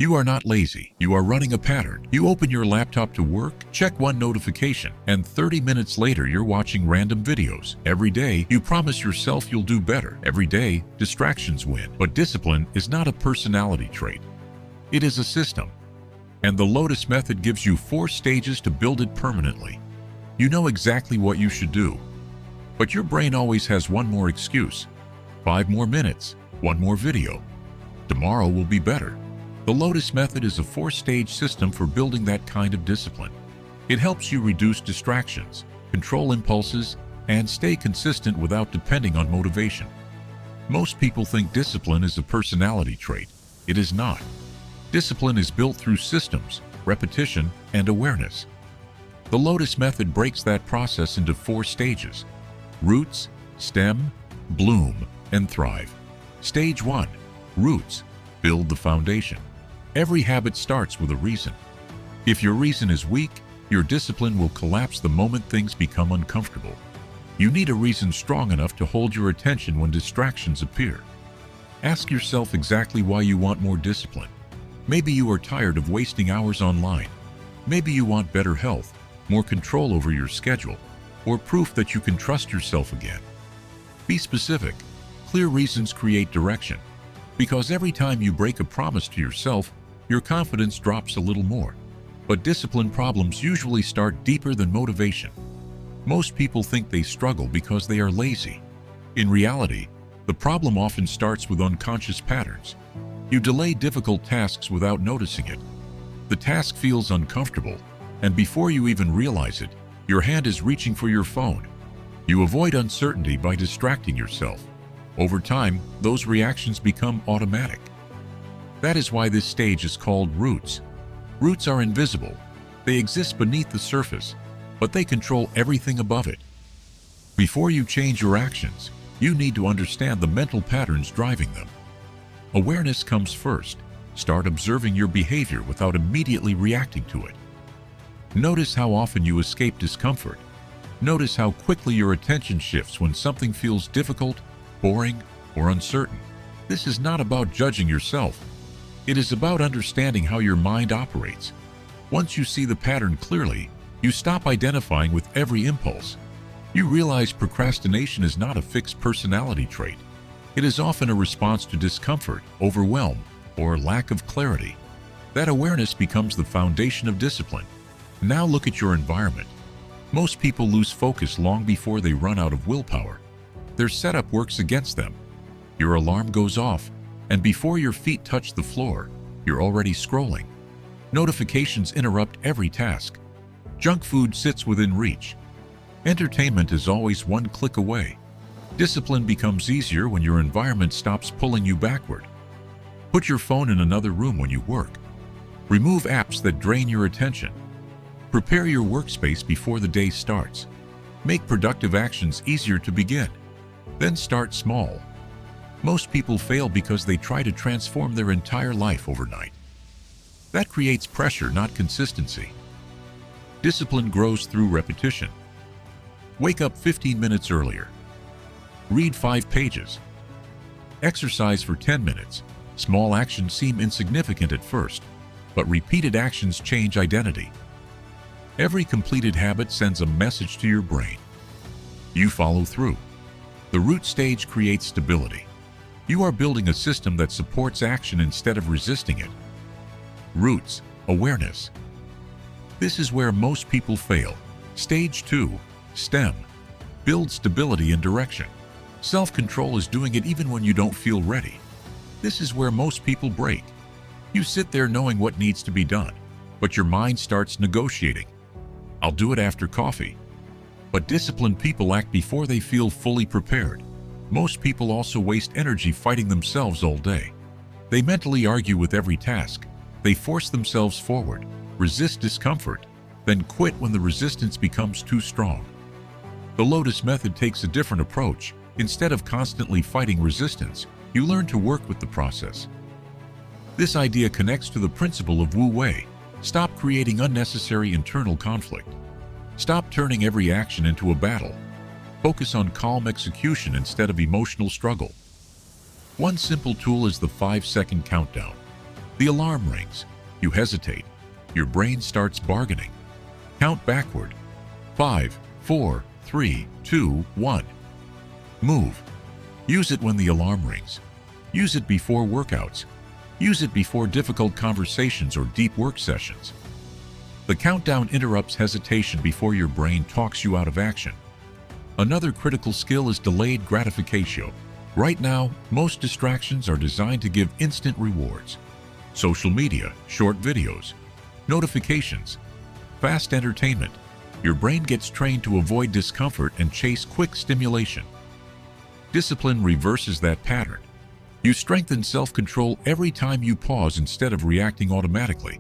You are not lazy. You are running a pattern. You open your laptop to work, check one notification, and 30 minutes later you're watching random videos. Every day, you promise yourself you'll do better. Every day, distractions win. But discipline is not a personality trait. It is a system. And the Lotus Method gives you 4 stages to build it permanently. You know exactly what you should do. But your brain always has one more excuse. 5 more minutes, one more video. Tomorrow will be better. The Lotus Method is a 4-stage system for building that kind of discipline. It helps you reduce distractions, control impulses, and stay consistent without depending on motivation. Most people think discipline is a personality trait. It is not. Discipline is built through systems, repetition, and awareness. The Lotus Method breaks that process into 4 stages: roots, stem, bloom, and thrive. Stage 1. Roots. Build the foundation. Every habit starts with a reason. If your reason is weak, your discipline will collapse the moment things become uncomfortable. You need a reason strong enough to hold your attention when distractions appear. Ask yourself exactly why you want more discipline. Maybe you are tired of wasting hours online. Maybe you want better health, more control over your schedule, or proof that you can trust yourself again. Be specific. Clear reasons create direction. Because every time you break a promise to yourself, your confidence drops a little more. But discipline problems usually start deeper than motivation. Most people think they struggle because they are lazy. In reality, the problem often starts with unconscious patterns. You delay difficult tasks without noticing it. The task feels uncomfortable, and before you even realize it, your hand is reaching for your phone. You avoid uncertainty by distracting yourself. Over time, those reactions become automatic. That is why this stage is called roots. Roots are invisible. They exist beneath the surface, but they control everything above it. Before you change your actions, you need to understand the mental patterns driving them. Awareness comes first. Start observing your behavior without immediately reacting to it. Notice how often you escape discomfort. Notice how quickly your attention shifts when something feels difficult, boring, or uncertain. This is not about judging yourself. It is about understanding how your mind operates. Once you see the pattern clearly, you stop identifying with every impulse. You realize procrastination is not a fixed personality trait. It is often a response to discomfort, overwhelm, or lack of clarity. That awareness becomes the foundation of discipline. Now look at your environment. Most people lose focus long before they run out of willpower. Their setup works against them. Your alarm goes off, and before your feet touch the floor, you're already scrolling. Notifications interrupt every task. Junk food sits within reach. Entertainment is always one click away. Discipline becomes easier when your environment stops pulling you backward. Put your phone in another room when you work. Remove apps that drain your attention. Prepare your workspace before the day starts. Make productive actions easier to begin. Then start small. Most people fail because they try to transform their entire life overnight. That creates pressure, not consistency. Discipline grows through repetition. Wake up 15 minutes earlier. Read 5 pages. Exercise for 10 minutes. Small actions seem insignificant at first, but repeated actions change identity. Every completed habit sends a message to your brain. You follow through. The root stage creates stability. You are building a system that supports action instead of resisting it. Roots, awareness. This is where most people fail. Stage 2, stem. Build stability and direction. Self-control is doing it even when you don't feel ready. This is where most people break. You sit there knowing what needs to be done, but your mind starts negotiating. I'll do it after coffee. But disciplined people act before they feel fully prepared. Most people also waste energy fighting themselves all day. They mentally argue with every task. They force themselves forward, resist discomfort, then quit when the resistance becomes too strong. The Lotus Method takes a different approach. Instead of constantly fighting resistance, you learn to work with the process. This idea connects to the principle of Wu Wei. Stop creating unnecessary internal conflict. Stop turning every action into a battle. Focus on calm execution instead of emotional struggle. One simple tool is the 5-second countdown. The alarm rings. You hesitate. Your brain starts bargaining. Count backward. 5, 4, 3, 2, 1. Move. Use it when the alarm rings. Use it before workouts. Use it before difficult conversations or deep work sessions. The countdown interrupts hesitation before your brain talks you out of action. Another critical skill is delayed gratification. Right now, most distractions are designed to give instant rewards. Social media, short videos, notifications, fast entertainment. Your brain gets trained to avoid discomfort and chase quick stimulation. Discipline reverses that pattern. You strengthen self-control every time you pause instead of reacting automatically.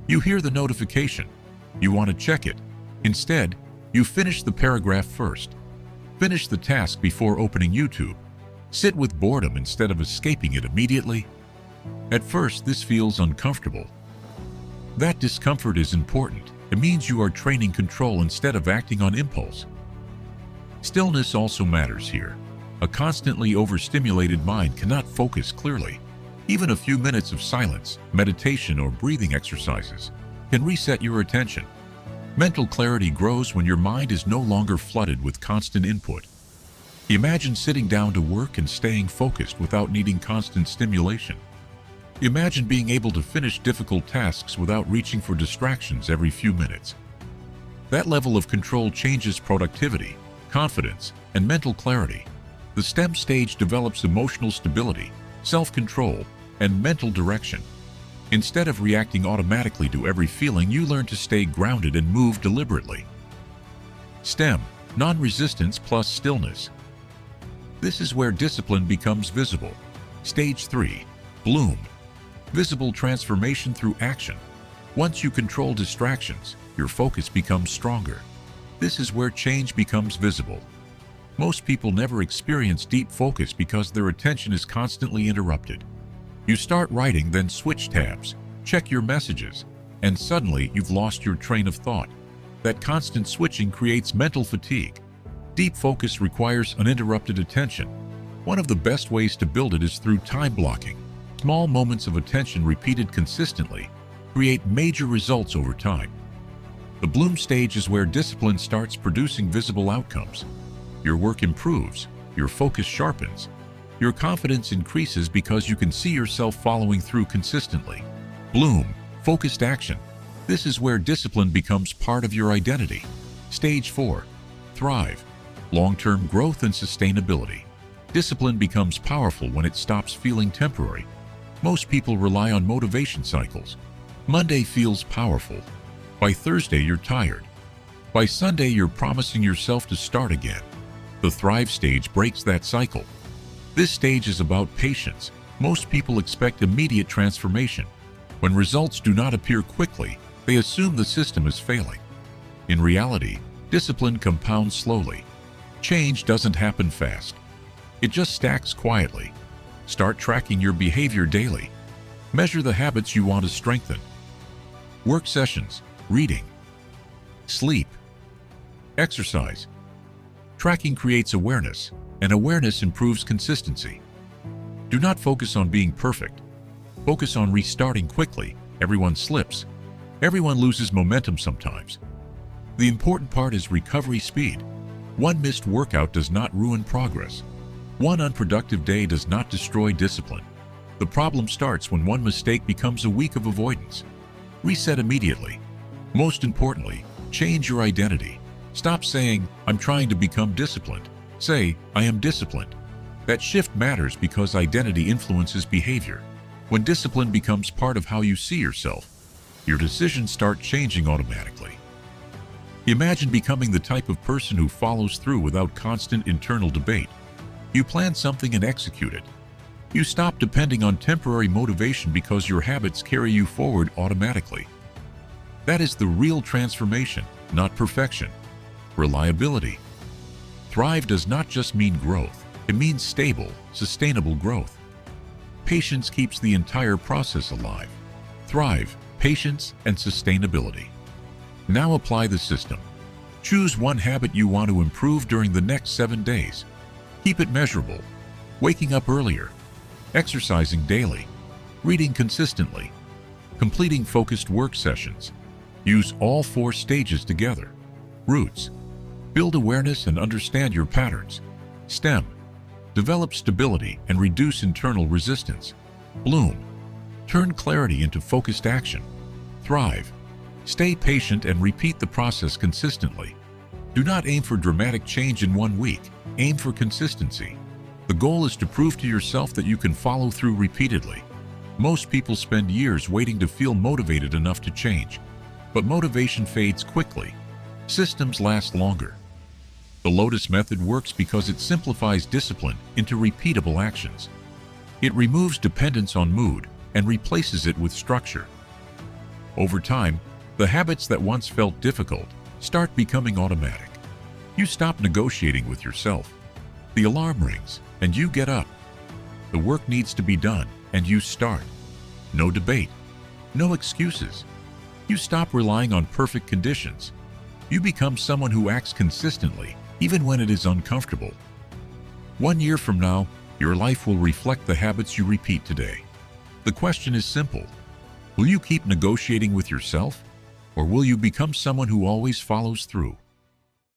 You hear the notification. You want to check it. Instead, you finish the paragraph first. Finish the task before opening YouTube. Sit with boredom instead of escaping it immediately. At first, this feels uncomfortable. That discomfort is important. It means you are training control instead of acting on impulse. Stillness also matters here. A constantly overstimulated mind cannot focus clearly. Even a few minutes of silence, meditation, or breathing exercises can reset your attention. Mental clarity grows when your mind is no longer flooded with constant input. Imagine sitting down to work and staying focused without needing constant stimulation. Imagine being able to finish difficult tasks without reaching for distractions every few minutes. That level of control changes productivity, confidence, and mental clarity. The STEM stage develops emotional stability, self-control, and mental direction. Instead of reacting automatically to every feeling, you learn to stay grounded and move deliberately. STEM, non-resistance plus stillness. This is where discipline becomes visible. Stage 3, bloom. Visible transformation through action. Once you control distractions, your focus becomes stronger. This is where change becomes visible. Most people never experience deep focus because their attention is constantly interrupted. You start writing, then switch tabs, check your messages, and suddenly you've lost your train of thought. That constant switching creates mental fatigue. Deep focus requires uninterrupted attention. One of the best ways to build it is through time blocking. Small moments of attention repeated consistently create major results over time. The bloom stage is where discipline starts producing visible outcomes. Your work improves, your focus sharpens, your confidence increases because you can see yourself following through consistently. Bloom, focused action. This is where discipline becomes part of your identity. Stage 4, thrive, long-term growth and sustainability. Discipline becomes powerful when it stops feeling temporary. Most people rely on motivation cycles. Monday feels powerful. By Thursday, you're tired. By Sunday, you're promising yourself to start again. The thrive stage breaks that cycle. This stage is about patience. Most people expect immediate transformation. When results do not appear quickly, they assume the system is failing. In reality, discipline compounds slowly. Change doesn't happen fast. It just stacks quietly. Start tracking your behavior daily. Measure the habits you want to strengthen. Work sessions, reading, sleep, exercise. Tracking creates awareness, and awareness improves consistency. Do not focus on being perfect. Focus on restarting quickly. Everyone slips. Everyone loses momentum sometimes. The important part is recovery speed. One missed workout does not ruin progress. One unproductive day does not destroy discipline. The problem starts when one mistake becomes a week of avoidance. Reset immediately. Most importantly, change your identity. Stop saying, "I'm trying to become disciplined." Say, "I am disciplined." That shift matters because identity influences behavior. When discipline becomes part of how you see yourself, your decisions start changing automatically. Imagine becoming the type of person who follows through without constant internal debate. You plan something and execute it. You stop depending on temporary motivation because your habits carry you forward automatically. That is the real transformation, not perfection. Reliability. Thrive does not just mean growth. It means stable, sustainable growth. Patience keeps the entire process alive. Thrive, patience, and sustainability. Now apply the system. Choose one habit you want to improve during the next 7 days. Keep it measurable. Waking up earlier, exercising daily, reading consistently, Completing focused work sessions. Use all 4 stages together. Roots. Build awareness and understand your patterns. Stem. Develop stability and reduce internal resistance. Bloom. Turn clarity into focused action. Thrive. Stay patient and repeat the process consistently. Do not aim for dramatic change in 1 week. Aim for consistency. The goal is to prove to yourself that you can follow through repeatedly. Most people spend years waiting to feel motivated enough to change, but motivation fades quickly. Systems last longer. The Lotus Method works because it simplifies discipline into repeatable actions. It removes dependence on mood and replaces it with structure. Over time, the habits that once felt difficult start becoming automatic. You stop negotiating with yourself. The alarm rings, and you get up. The work needs to be done, and you start. No debate, no excuses. You stop relying on perfect conditions. You become someone who acts consistently, even when it is uncomfortable. 1 year from now, your life will reflect the habits you repeat today. The question is simple. Will you keep negotiating with yourself, or will you become someone who always follows through?